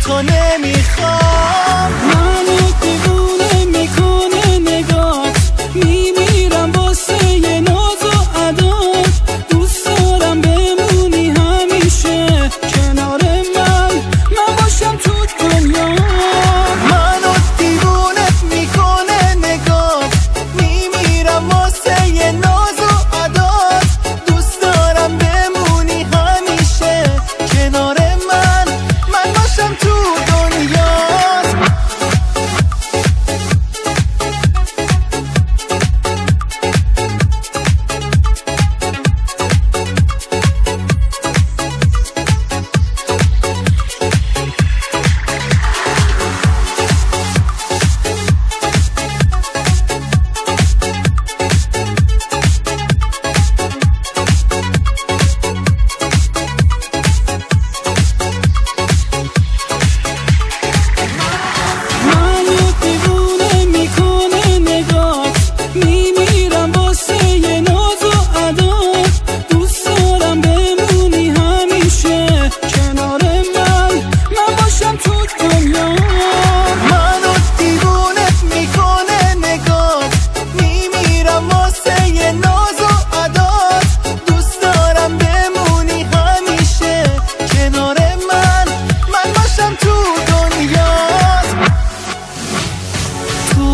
تو نمیخوام. منو دیوونه میکنه نگات، میمیرم واسه یه ناز و عدات. دوست دارم بمونی همیشه کنار من باشم تو دنیا. منو دیوونت میکنه نگات، میمیرم واسه یه ناز و عدات. دوست دارم بمونی همیشه کنار من باشم تو دنیا.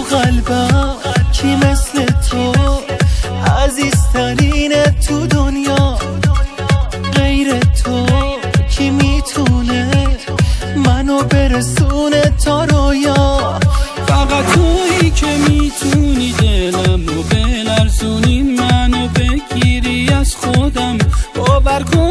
قلبم کی مثل تو عزیزترینه تو دنیا، غیر تو کی میتونه منو برسونه تا رویا. فقط تویی که میتونی دلمو بلرزونی، منو بگیری از خودم باور کن.